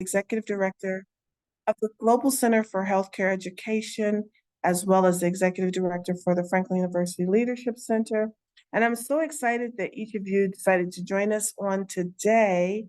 Executive Director of the Global Center for Healthcare Education, as well as the Executive Director for the Franklin University Leadership Center. And I'm so excited that each of you decided to join us on today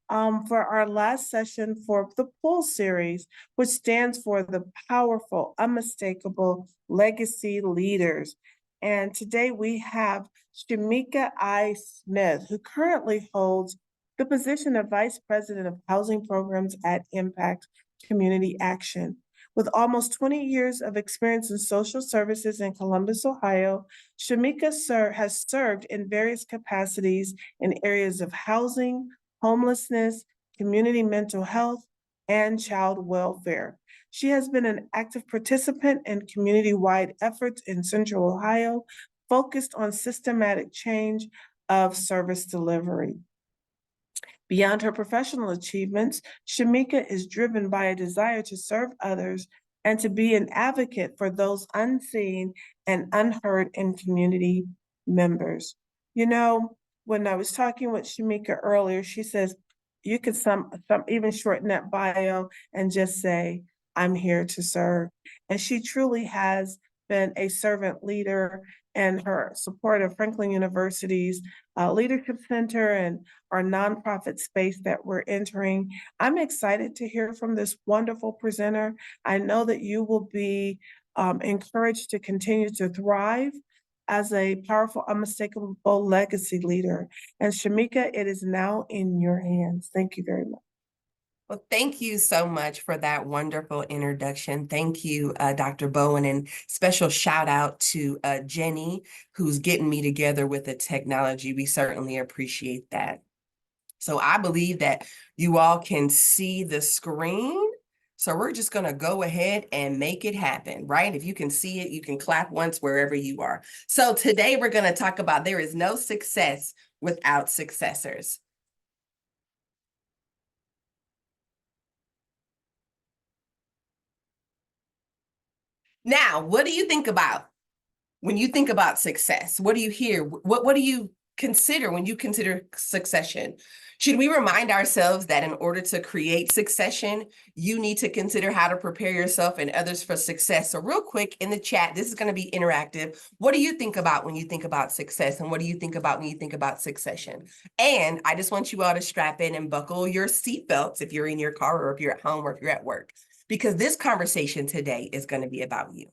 for our last session for the PULL series, which stands for the Powerful, Unmistakable Legacy Leaders. And today we have Shameikia I. Smith, who currently holds the position of Vice President of Housing Programs at Impact Community Action. With almost 20 years of experience in social services in Columbus, Ohio, Shameikia has served in various capacities in areas of housing, homelessness, community mental health, and child welfare. She has been an active participant in community-wide efforts in Central Ohio, focused on systematic change of service delivery. Beyond her professional achievements, Shameikia is driven by a desire to serve others and to be an advocate for those unseen and unheard in community members. You know, when I was talking with Shameikia earlier, she says, you could some even shorten that bio and just say, I'm here to serve. And she truly has been a servant leader, and her support of Franklin University's Leadership Center and our nonprofit space that we're entering. I'm excited to hear from this wonderful presenter. I know that you will be encouraged to continue to thrive as a powerful, unmistakable legacy leader. And Shameikia, it is now in your hands. Thank you very much. Well, thank you so much for that wonderful introduction. Thank you, Dr. Bowen, and special shout out to Jenny, who's getting me together with the technology. We certainly appreciate that. So I believe that you all can see the screen. So we're just going to go ahead and make it happen, right? If you can see it, you can clap once wherever you are. So today we're going to talk about there is no success without successors. Now, what do you think about when you think about success? What do you hear? What do you consider when you consider succession? Should we remind ourselves that in order to create succession, you need to consider how to prepare yourself and others for success? So real quick in the chat, this is going to be interactive. What do you think about when you think about success? And what do you think about when you think about succession? And I just want you all to strap in and buckle your seatbelts if you're in your car or if you're at home or if you're at work, because this conversation today is going to be about you.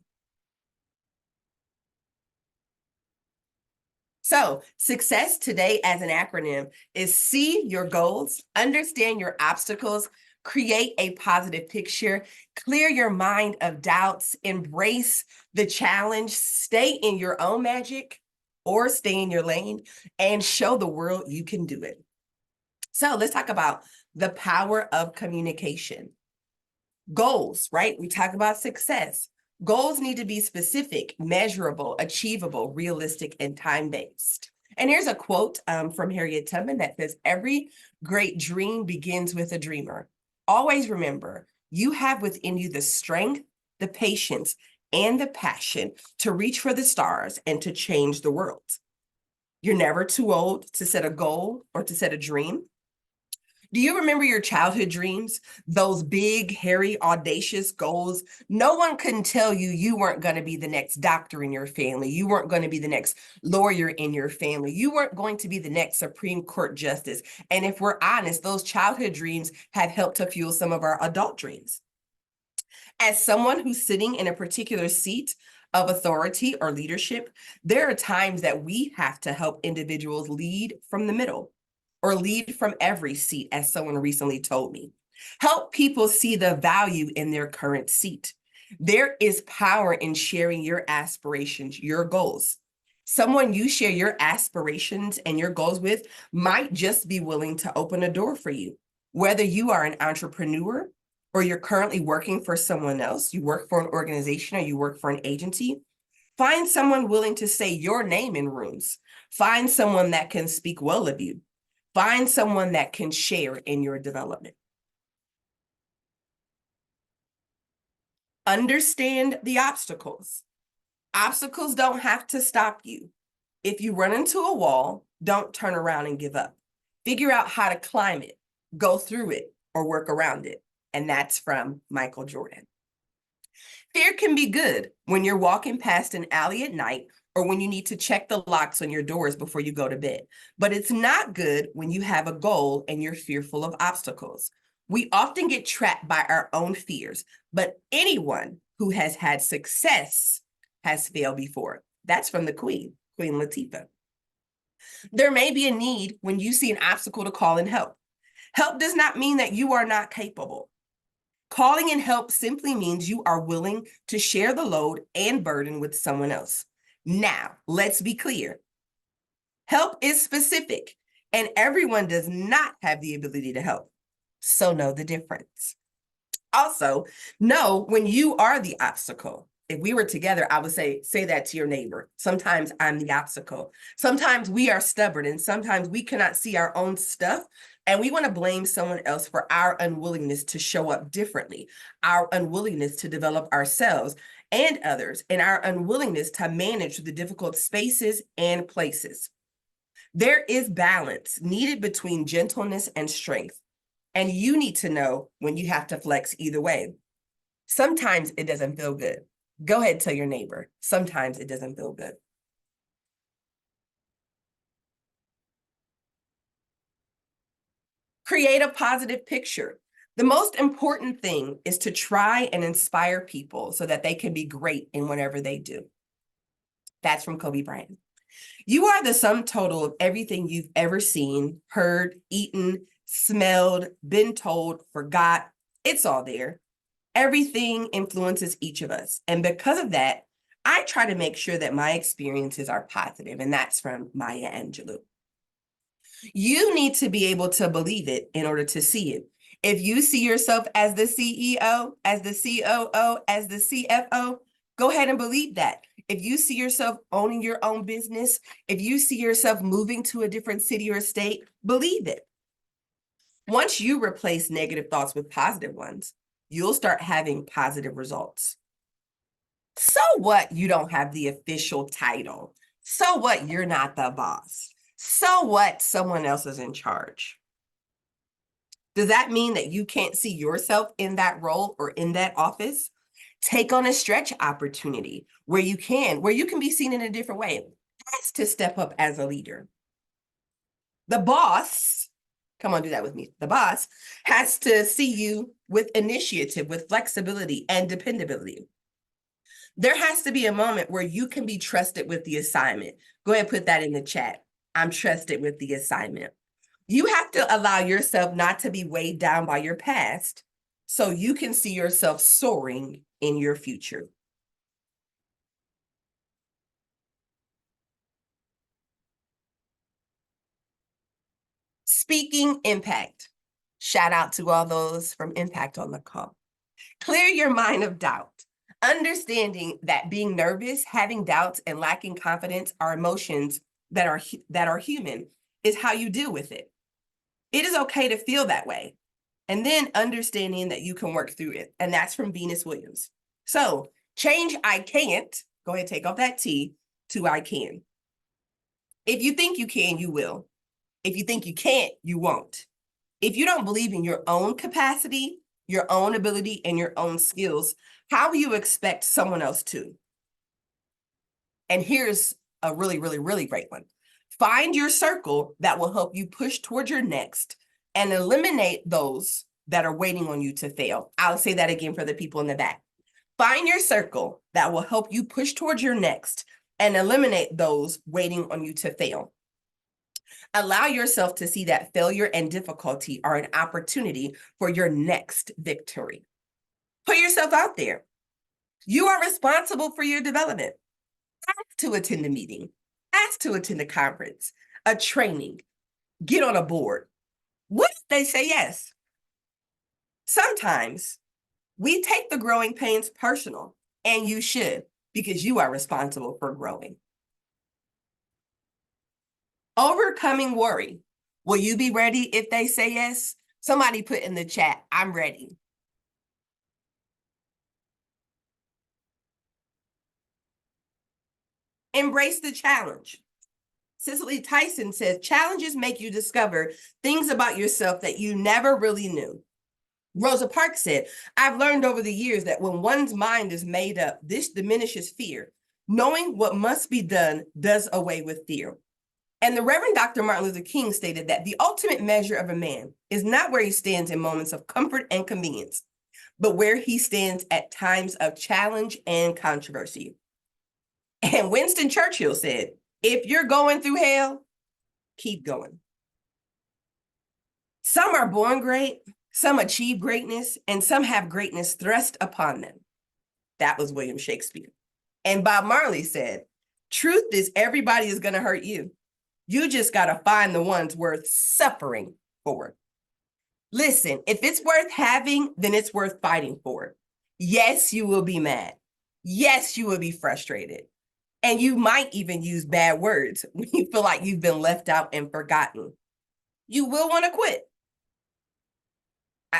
So success today as an acronym is see your goals, understand your obstacles, create a positive picture, clear your mind of doubts, embrace the challenge, stay in your own magic or stay in your lane, and show the world you can do it. So let's talk about the power of communication. Goals, right? We talk about success. Goals need to be specific, measurable, achievable, realistic, and time-based. And here's a quote from Harriet Tubman that says, every great dream begins with a dreamer. Always remember, you have within you the strength, the patience, and the passion to reach for the stars and to change the world. You're never too old to set a goal or to set a dream. Do you remember your childhood dreams? Those big, hairy, audacious goals? No one can tell you you weren't going to be the next doctor in your family. You weren't going to be the next lawyer in your family. You weren't going to be the next Supreme Court justice. And if we're honest, those childhood dreams have helped to fuel some of our adult dreams. As someone who's sitting in a particular seat of authority or leadership, there are times that we have to help individuals lead from the middle, or lead from every seat, as someone recently told me. Help people see the value in their current seat. There is power in sharing your aspirations, your goals. Someone you share your aspirations and your goals with might just be willing to open a door for you. Whether you are an entrepreneur or you're currently working for someone else, you work for an organization or you work for an agency, find someone willing to say your name in rooms. Find someone that can speak well of you. Find someone that can share in your development. Understand the obstacles. Obstacles don't have to stop you. If you run into a wall, don't turn around and give up. Figure out how to climb it, go through it, or work around it. And that's from Michael Jordan. Fear can be good when you're walking past an alley at night or when you need to check the locks on your doors before you go to bed. But it's not good when you have a goal and you're fearful of obstacles. We often get trapped by our own fears, but anyone who has had success has failed before. That's from the Queen Latifah. There may be a need when you see an obstacle to call in help. Help does not mean that you are not capable. Calling in help simply means you are willing to share the load and burden with someone else. Now, let's be clear. Help is specific, and everyone does not have the ability to help. So know the difference. Also, know when you are the obstacle. If we were together, I would say that to your neighbor. Sometimes I'm the obstacle. Sometimes we are stubborn, and sometimes we cannot see our own stuff. And we want to blame someone else for our unwillingness to show up differently, our unwillingness to develop ourselves and others, and our unwillingness to manage the difficult spaces and places. There is balance needed between gentleness and strength. And you need to know when you have to flex either way. Sometimes it doesn't feel good. Go ahead and tell your neighbor. Sometimes it doesn't feel good. Create a positive picture. The most important thing is to try and inspire people so that they can be great in whatever they do. That's from Kobe Bryant. You are the sum total of everything you've ever seen, heard, eaten, smelled, been told, forgot. It's all there. Everything influences each of us. And because of that, I try to make sure that my experiences are positive. And that's from Maya Angelou. You need to be able to believe it in order to see it. If you see yourself as the CEO, as the COO, as the CFO, go ahead and believe that. If you see yourself owning your own business, if you see yourself moving to a different city or state, believe it. Once you replace negative thoughts with positive ones, you'll start having positive results. So what you don't have the official title? So what you're not the boss? So what someone else is in charge? Does that mean that you can't see yourself in that role or in that office? Take on a stretch opportunity where you can be seen in a different way. That's to step up as a leader. The boss, come on, do that with me. The boss has to see you with initiative, with flexibility and dependability. There has to be a moment where you can be trusted with the assignment. Go ahead and put that in the chat. I'm trusted with the assignment. You have to allow yourself not to be weighed down by your past so you can see yourself soaring in your future. Speaking impact. Shout out to all those from Impact on the call. Clear your mind of doubt. Understanding that being nervous, having doubts, and lacking confidence are emotions that are human is how you deal with it. It is okay to feel that way. And then understanding that you can work through it. And that's from Venus Williams. So change I can't, go ahead and take off that T, to I can. If you think you can, you will. If you think you can't, you won't. If you don't believe in your own capacity, your own ability, and your own skills, how will you expect someone else to? And here's a really, really, really great one. Find your circle that will help you push towards your next and eliminate those that are waiting on you to fail. I'll say that again for the people in the back. Find your circle that will help you push towards your next and eliminate those waiting on you to fail. Allow yourself to see that failure and difficulty are an opportunity for your next victory. Put yourself out there. You are responsible for your development. Ask to attend a meeting. Ask to attend a conference, a training, get on a board. What if they say yes? Sometimes we take the growing pains personal, and you should, because you are responsible for growing. Overcoming worry. Will you be ready if they say yes? Somebody put in the chat, I'm ready. Embrace the challenge. Cicely Tyson says, challenges make you discover things about yourself that you never really knew. Rosa Parks said, I've learned over the years that when one's mind is made up, this diminishes fear. Knowing what must be done does away with fear. And the Reverend Dr. Martin Luther King stated that the ultimate measure of a man is not where he stands in moments of comfort and convenience, but where he stands at times of challenge and controversy. And Winston Churchill said, if you're going through hell, keep going. Some are born great, some achieve greatness, and some have greatness thrust upon them. That was William Shakespeare. And Bob Marley said, truth is everybody is going to hurt you. You just got to find the ones worth suffering for. Listen, if it's worth having, then it's worth fighting for. Yes, you will be mad. Yes, you will be frustrated. And you might even use bad words when you feel like you've been left out and forgotten. You will want to quit.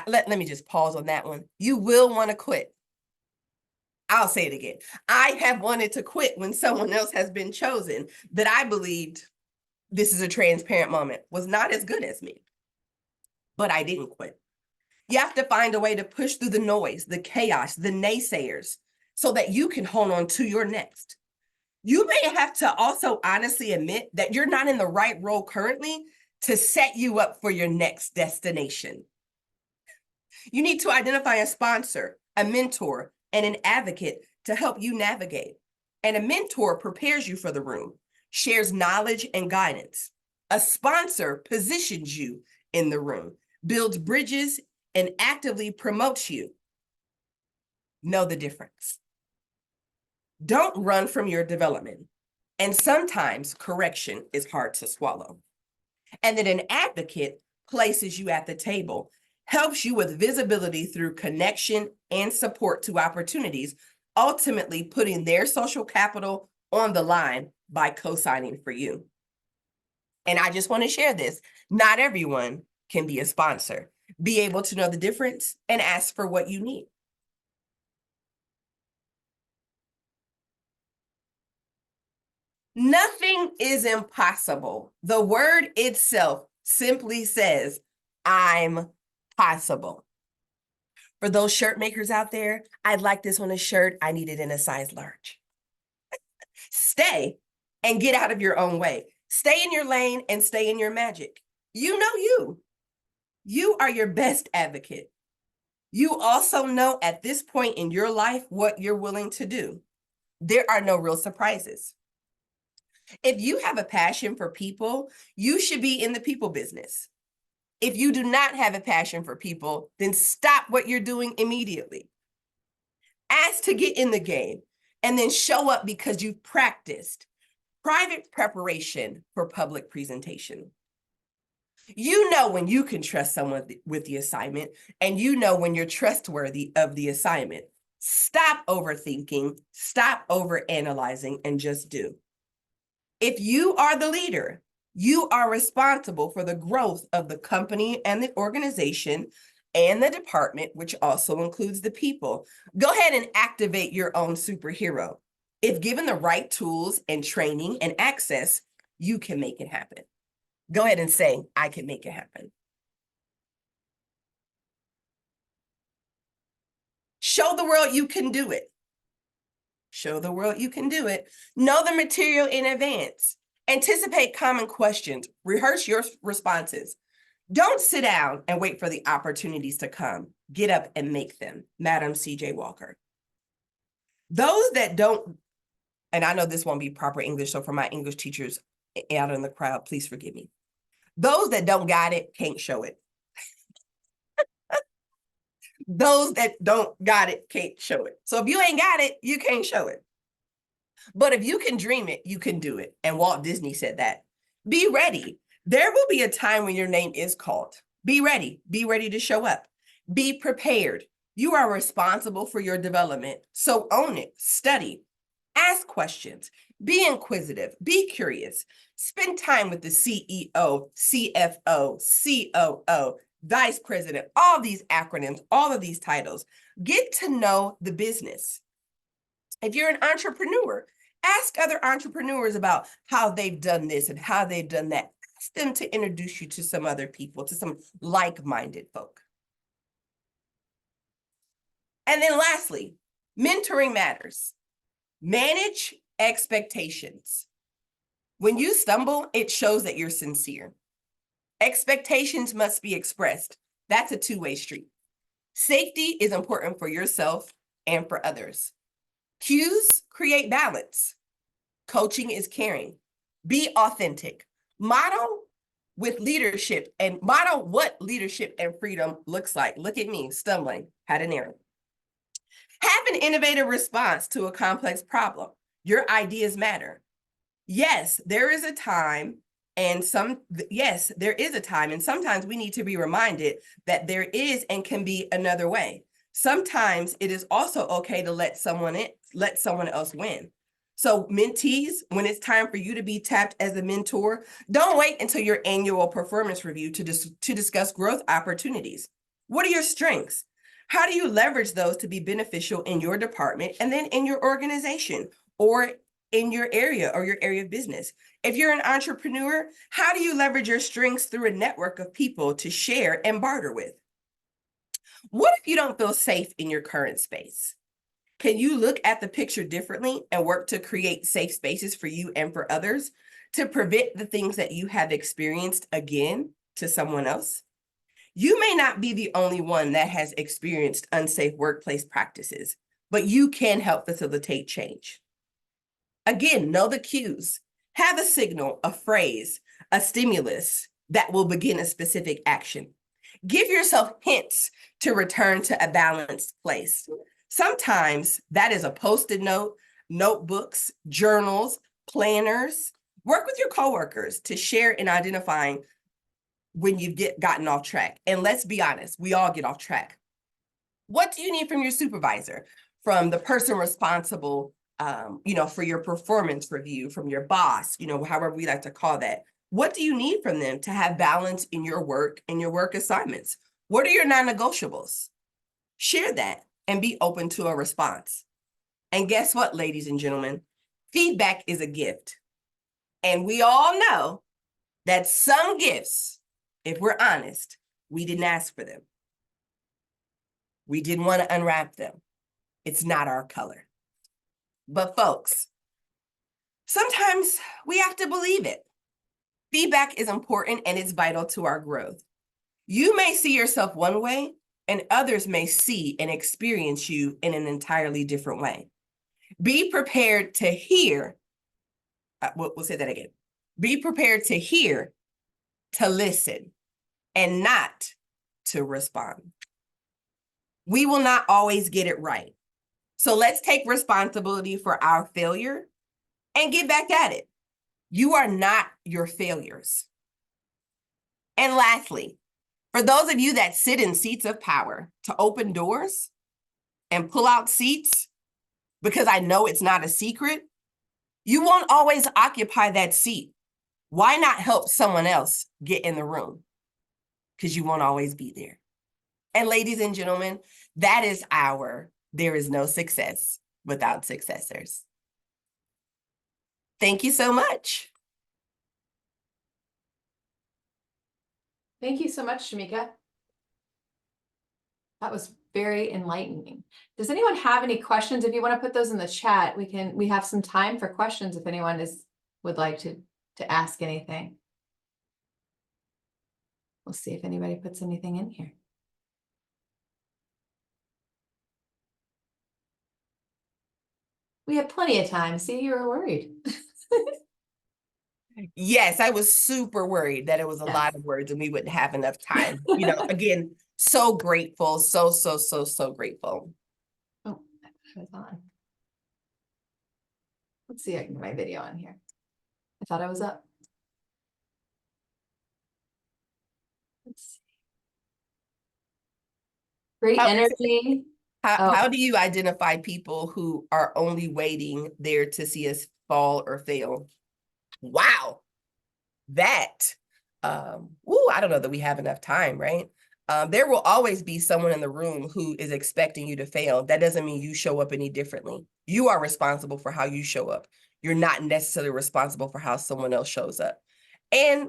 Let me just pause on that one. You will want to quit. I'll say it again. I have wanted to quit when someone else has been chosen that I believed, this is a transparent moment, was not as good as me. But I didn't quit. You have to find a way to push through the noise, the chaos, the naysayers, so that you can hold on to your next. You may have to also honestly admit that you're not in the right role currently to set you up for your next destination. You need to identify a sponsor, a mentor, and an advocate to help you navigate. And a mentor prepares you for the room, shares knowledge and guidance. A sponsor positions you in the room, builds bridges, and actively promotes you. Know the difference. Don't run from your development. And sometimes correction is hard to swallow. And then an advocate places you at the table, helps you with visibility through connection and support to opportunities, ultimately putting their social capital on the line by co-signing for you. And I just want to share this. Not everyone can be a sponsor. Be able to know the difference and ask for what you need. Nothing is impossible. The word itself simply says, I'm possible. For those shirt makers out there, I'd like this on a shirt. I need it in a size large. Stay and get out of your own way. Stay in your lane and stay in your magic. You know you. You are your best advocate. You also know at this point in your life what you're willing to do. There are no real surprises. If you have a passion for people, you should be in the people business. If you do not have a passion for people, then stop what you're doing immediately. Ask to get in the game and then show up because you've practiced. Private preparation for public presentation. You know when you can trust someone with the assignment, and you know when you're trustworthy of the assignment. Stop overthinking, stop overanalyzing, and just do. If you are the leader, you are responsible for the growth of the company and the organization and the department, which also includes the people. Go ahead and activate your own superhero. If given the right tools and training and access, you can make it happen. Go ahead and say, I can make it happen. Show the world you can do it. Show the world you can do it. Know the material in advance. Anticipate common questions. Rehearse your responses. Don't sit down and wait for the opportunities to come. Get up and make them. Madam C.J. Walker. Those that don't, and I know this won't be proper English, so for my English teachers out in the crowd, please forgive me. Those that don't got it can't show it. Those that don't got it can't show it. So if you ain't got it, you can't show it. But if you can dream it, you can do it. And Walt Disney said that. Be ready. There will be a time when your name is called. Be ready. Be ready to show up. Be prepared. You are responsible for your development. So own it. Study. Ask questions. Be inquisitive. Be curious. Spend time with the CEO, CFO, COO, Vice President, all these acronyms, all of these titles. Get to know the business. If you're an entrepreneur, ask other entrepreneurs about how they've done this and how they've done that. Ask them to introduce you to some other people, to some like-minded folk. And then lastly, mentoring matters. Manage expectations. When you stumble, it shows that you're sincere. Expectations must be expressed. That's a two-way street. Safety is important for yourself and for others. Cues create balance. Coaching is caring. Be authentic. Model with leadership and model what leadership and freedom looks like. Look at me stumbling, had an error. Have an innovative response to a complex problem. Your ideas matter. Yes, there is a time, and sometimes we need to be reminded that there is and can be another way. Sometimes it is also okay to let someone else win. So mentees, when it's time for you to be tapped as a mentor, don't wait until your annual performance review to discuss growth opportunities. What are your strengths? How do you leverage those to be beneficial in your department and then in your organization or in your area or your area of business? If you're an entrepreneur, how do you leverage your strengths through a network of people to share and barter with? What if you don't feel safe in your current space? Can you look at the picture differently and work to create safe spaces for you and for others to prevent the things that you have experienced again to someone else? You may not be the only one that has experienced unsafe workplace practices, but you can help facilitate change. Again, know the cues. Have a signal, a phrase, a stimulus that will begin a specific action. Give yourself hints to return to a balanced place. Sometimes that is a Post-it note, notebooks, journals, planners. Work with your coworkers to share in identifying when you've gotten off track. And let's be honest, we all get off track. What do you need from your supervisor, from the person responsible, for your performance review, from your boss, however we like to call that? What do you need from them to have balance in your work and your work assignments? What are your non-negotiables? Share that and be open to a response. And guess what, ladies and gentlemen? Feedback is a gift. And we all know that some gifts, if we're honest, we didn't ask for them. We didn't want to unwrap them. It's not our color. But folks, sometimes we have to believe it. Feedback is important and it's vital to our growth. You may see yourself one way and others may see and experience you in an entirely different way. Be prepared to hear. We'll say that again. Be prepared to hear, to listen, and not to respond. We will not always get it right. So let's take responsibility for our failure and get back at it. You are not your failures. And lastly, for those of you that sit in seats of power, to open doors and pull out seats, because I know it's not a secret, you won't always occupy that seat. Why not help someone else get in the room? Because you won't always be there. And ladies and gentlemen, that is there is no success without successors. Thank you so much. Thank you so much, Shameikia. That was very enlightening. Does anyone have any questions? If you want to put those in the chat, we have some time for questions if anyone would like to ask anything. We'll see if anybody puts anything in here. We have plenty of time. See, you were worried. Yes, I was super worried that it was a lot of words and we wouldn't have enough time. Again, so grateful, so grateful. Oh, that was on. Let's see, I can get my video on here. I thought I was up. Let's see. Great energy. How do you identify people who are only waiting there to see us fall or fail? Wow, that, I don't know that we have enough time, right? There will always be someone in the room who is expecting you to fail. That doesn't mean you show up any differently. You are responsible for how you show up. You're not necessarily responsible for how someone else shows up. And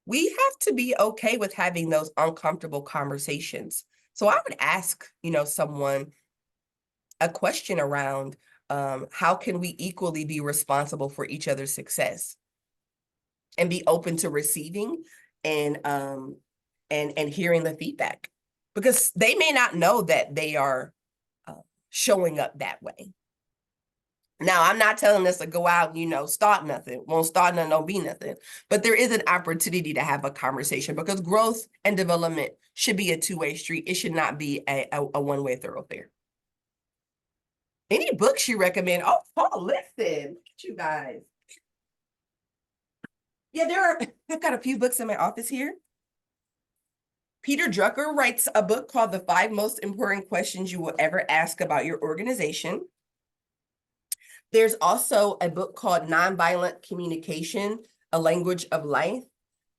we have to be okay with having those uncomfortable conversations So I would ask, someone a question around how can we equally be responsible for each other's success and be open to receiving and hearing the feedback, because they may not know that they are showing up that way. Now, I'm not telling us to go out, start nothing, won't start nothing, don't be nothing. But there is an opportunity to have a conversation, because growth and development should be a two-way street. It should not be a one-way thoroughfare. Any books you recommend? Oh, Paul, listen, look at you guys. Yeah, I've got a few books in my office here. Peter Drucker writes a book called The 5 Most Important Questions You Will Ever Ask About Your Organization. There's also a book called Nonviolent Communication, A Language of Life,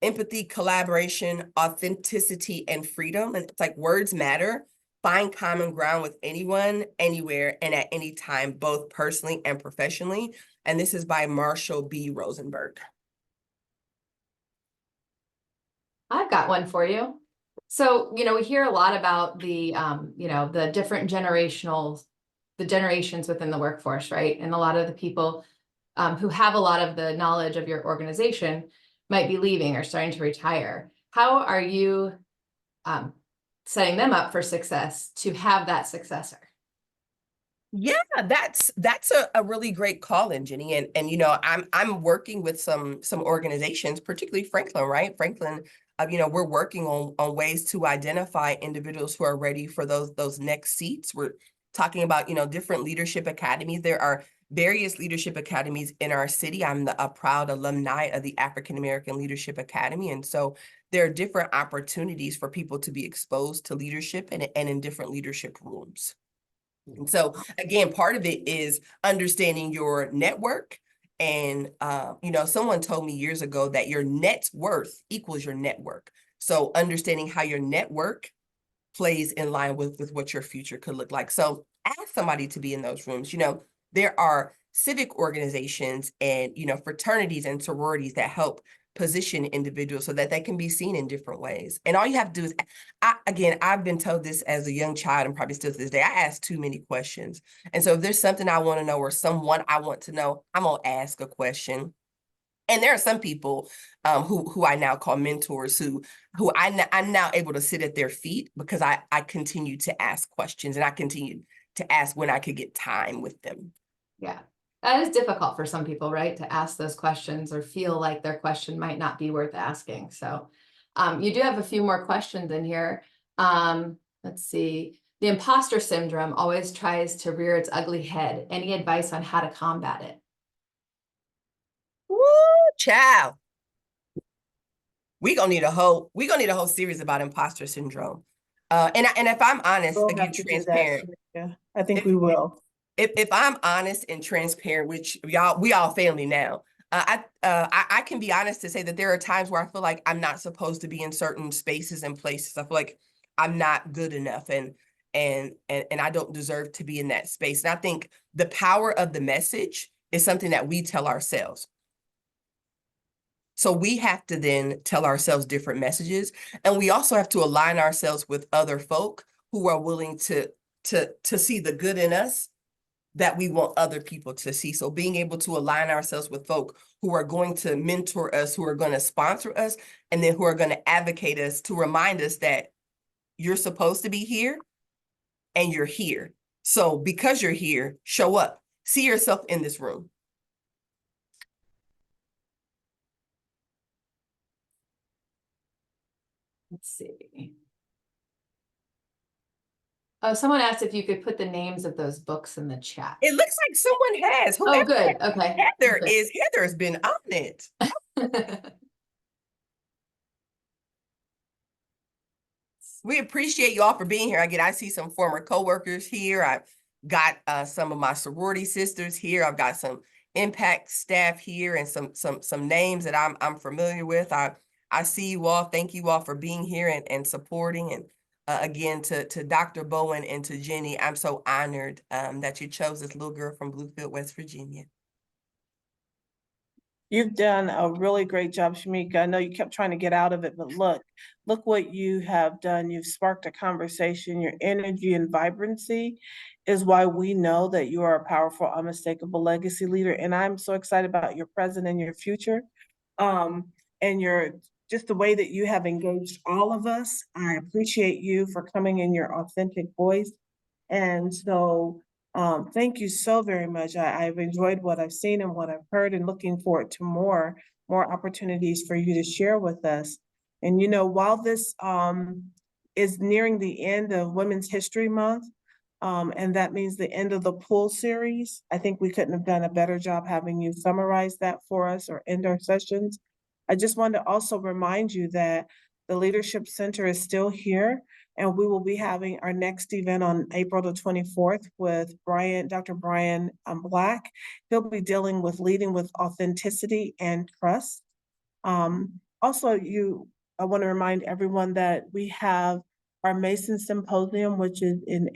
Empathy, Collaboration, Authenticity, and Freedom. And it's like words matter. Find common ground with anyone, anywhere, and at any time, both personally and professionally. And this is by Marshall B. Rosenberg. I've got one for you. So, we hear a lot about the, the different the generations within the workforce, right? And a lot of the people who have a lot of the knowledge of your organization might be leaving or starting to retire. How are you setting them up for success to have that successor? Yeah, that's a really great call in, Jenny. And I'm working with some organizations, particularly Franklin, right? Franklin, we're working on ways to identify individuals who are ready for those next seats. We're talking about, different leadership academies. There are various leadership academies in our city. I'm a proud alumni of the African American Leadership Academy. And so there are different opportunities for people to be exposed to leadership and in different leadership rooms. And so again, part of it is understanding your network. And, someone told me years ago that your net worth equals your network. So understanding how your network plays in line with what your future could look like. So ask somebody to be in those rooms. There are civic organizations and, fraternities and sororities that help position individuals so that they can be seen in different ways. And all you have to do is, I've been told this as a young child and probably still to this day, I ask too many questions. And so if there's something I want to know or someone I want to know, I'm going to ask a question. And there are some people who I now call mentors who I'm now able to sit at their feet because I continue to ask questions and I continue to ask when I could get time with them. Yeah, that is difficult for some people, right? To ask those questions or feel like their question might not be worth asking. So you do have a few more questions in here. Let's see. The imposter syndrome always tries to rear its ugly head. Any advice on how to combat it? Woo, child. We're gonna need a whole series about imposter syndrome. And if I'm honest, We'll again, have to do that, transparent. Shameikia. I think we will. If I'm honest and transparent, which we all family now, I can be honest to say that there are times where I feel like I'm not supposed to be in certain spaces and places. I feel like I'm not good enough and I don't deserve to be in that space. And I think the power of the message is something that we tell ourselves. So we have to then tell ourselves different messages, and we also have to align ourselves with other folk who are willing to see the good in us that we want other people to see. So being able to align ourselves with folk who are going to mentor us, who are going to sponsor us, and then who are going to advocate us to remind us that you're supposed to be here and you're here. So because you're here, show up, see yourself in this room. Let's see. Oh, someone asked if you could put the names of those books in the chat. It looks like someone has. Oh, good. Okay. Heather's been on it. We appreciate you all for being here. I see some former coworkers here. I've got some of my sorority sisters here. I've got some impact staff here and some names that I'm familiar with. I see you all. Thank you all for being here and supporting. And again, to Dr. Bowen and to Jenny, I'm so honored that you chose this little girl from Bluefield, West Virginia. You've done a really great job, Shameikia. I know you kept trying to get out of it, but look what you have done. You've sparked a conversation. Your energy and vibrancy is why we know that you are a powerful, unmistakable legacy leader. And I'm so excited about your present and your future. And your just the way that you have engaged all of us. I appreciate you for coming in your authentic voice. And so thank you so very much. I've enjoyed what I've seen and what I've heard and looking forward to more opportunities for you to share with us. And you know, while this is nearing the end of Women's History Month, and that means the end of the pool series, I think we couldn't have done a better job having you summarize that for us or end our sessions. I just wanted to also remind you that the Leadership Center is still here, and we will be having our next event on April the 24th with Dr. Brian Black. He'll be dealing with leading with authenticity and trust. Also, I want to remind everyone that we have our Mason Symposium, which is in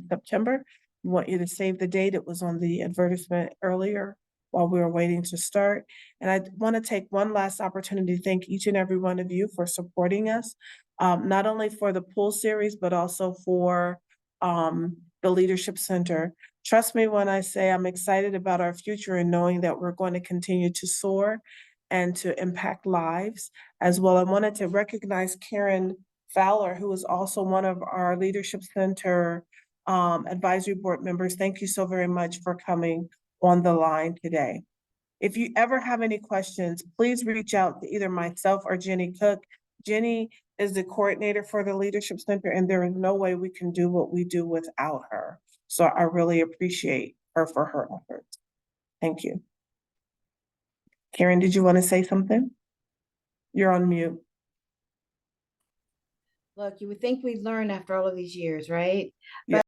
September. We want you to save the date. It was on the advertisement earlier while we were waiting to start. And I want to take one last opportunity to thank each and every one of you for supporting us, not only for the pool series, but also for the Leadership Center. Trust me when I say I'm excited about our future and knowing that we're going to continue to soar and to impact lives as well. I wanted to recognize Karen Fowler, who is also one of our Leadership Center advisory board members. Thank you so very much for coming on the line today. If you ever have any questions, please reach out to either myself or Jenny Cook. Jenny is the coordinator for the Leadership Center, and there is no way we can do what we do without her. So I really appreciate her for her efforts. Thank you. Karen, did you want to say something? You're on mute. Look, you would think we'd learn after all of these years, right? Yeah.